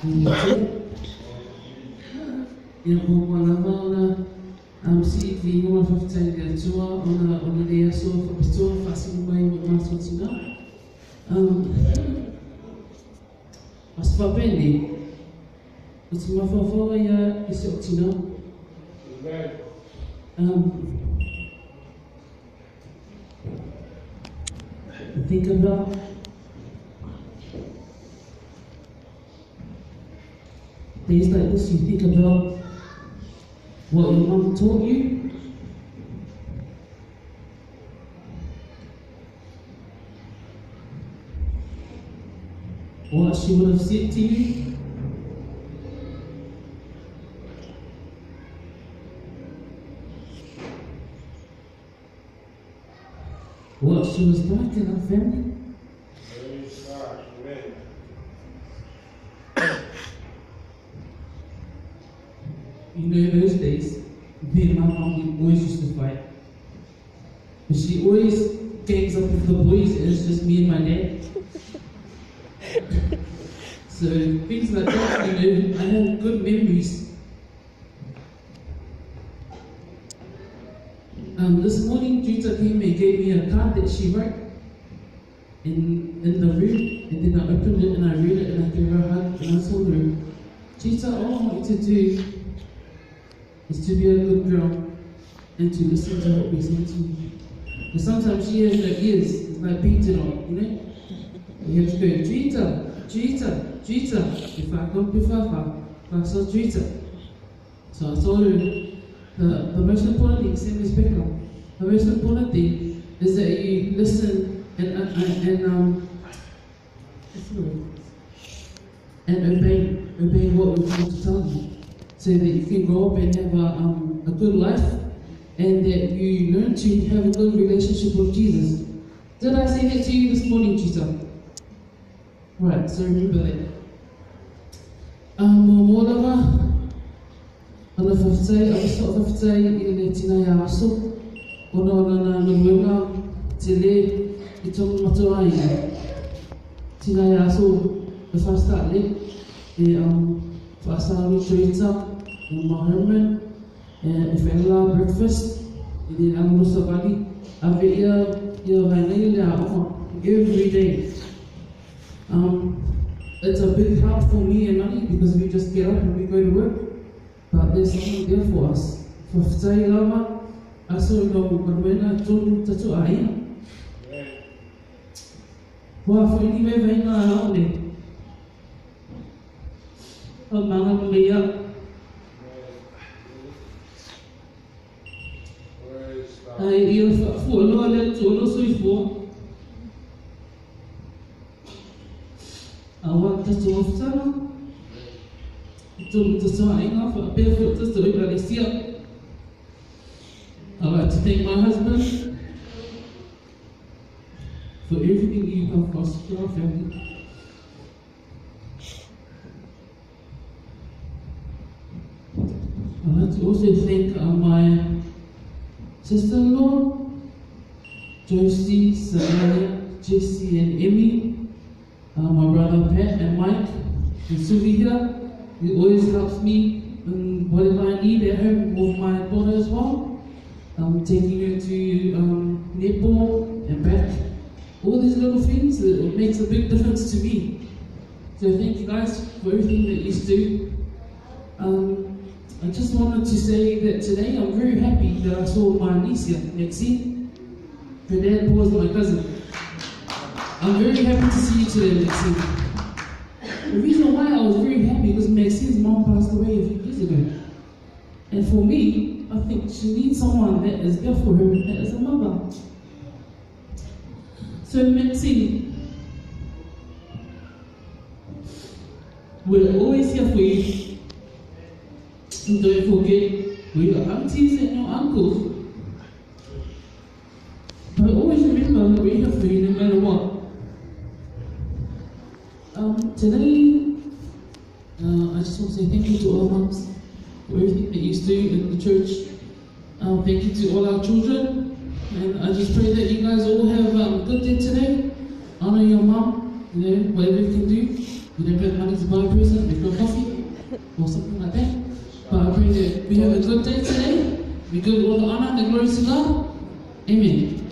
Ia kōkua lava ona si ki ngoma whawhitai kia tua ona rea so whapitoa whasimu mai o mātua tina. As whapene, o te mawhawhawa ia i se o tina. Think about days like this, you think about what your mom taught you. What she would have said to you. What she was like in her family. You know, in those days, me and my mom, we always used to fight. But she always gangs up with the boys, and it's just me and my dad. So things like that, you know, I have good memories. This morning, Juta came and gave me a card that she wrote in the room, and then I opened it and I read it and I gave her a hug and I told her, Juta, all I want you to do is to be a good girl and to listen to what we say to you. Because sometimes she has no ears, it's like painted on, you know? You have to go, Juta, Juta, Juta. If I go before I saw Juta. So I told her, the most important thing, same as Becca, the most important thing is that you listen and obey what we're trying to tell you, so that you can grow up and have a good life, and that you learn to have a good relationship with Jesus. Did I say that to you this morning, Juta? Right, so remember that. Mōlawa, ana whawhitai, a wisa o whawhitai I le tina ia aso, ona nā nuenga te le I tonu matua ia. Tina ia aso, the first start le, whaasāru Teresa, Ma Herman, e whaela breakfast, I le Angosa Valley, ave ia vainei le a oma, every day. It's a big help for me and Nani because we just get up and we go to work. But there's something there for us. Whawhitai lava, aso I ngau manuena tonu tatu aia. Wa whaini me vaina aone. O manga mea. Ai ia whafualoa le tōno soifua. Awa tatu whawhitara. I'd like to thank my husband for everything you have for us, for our family. I'd like to also thank my sister-in-law, Josie, Saraya, Jessie and Emmy, my brother Pat and Mike, and Suvi here. It always helps me in whatever I need at home with my daughter as well. Taking her to netball and back. All these little things, it makes a big difference to me. So thank you guys for everything that you do. I just wanted to say that today I'm very happy that I saw my niece here, Maxine. Her dad was my cousin. I'm very happy to see you today, Maxine. The reason why I was very happy because Maxine's mom passed away a few years ago. And for me, I think she needs someone that is there for her, that is a mother. So Maxine, we're always here for you. And don't forget, we're your aunties and your uncles. But always remember that we're here for you no matter what. Today, I just want to say thank you to all moms for everything that you do in the church. Thank you to all our children. And I just pray that you guys all have a good day today. Honor your mom, you know, whatever you can do. We didn't pay money to buy a present, make a coffee, or something like that. But I pray that we have a good day today. We give all the honor and the glory to God. Amen.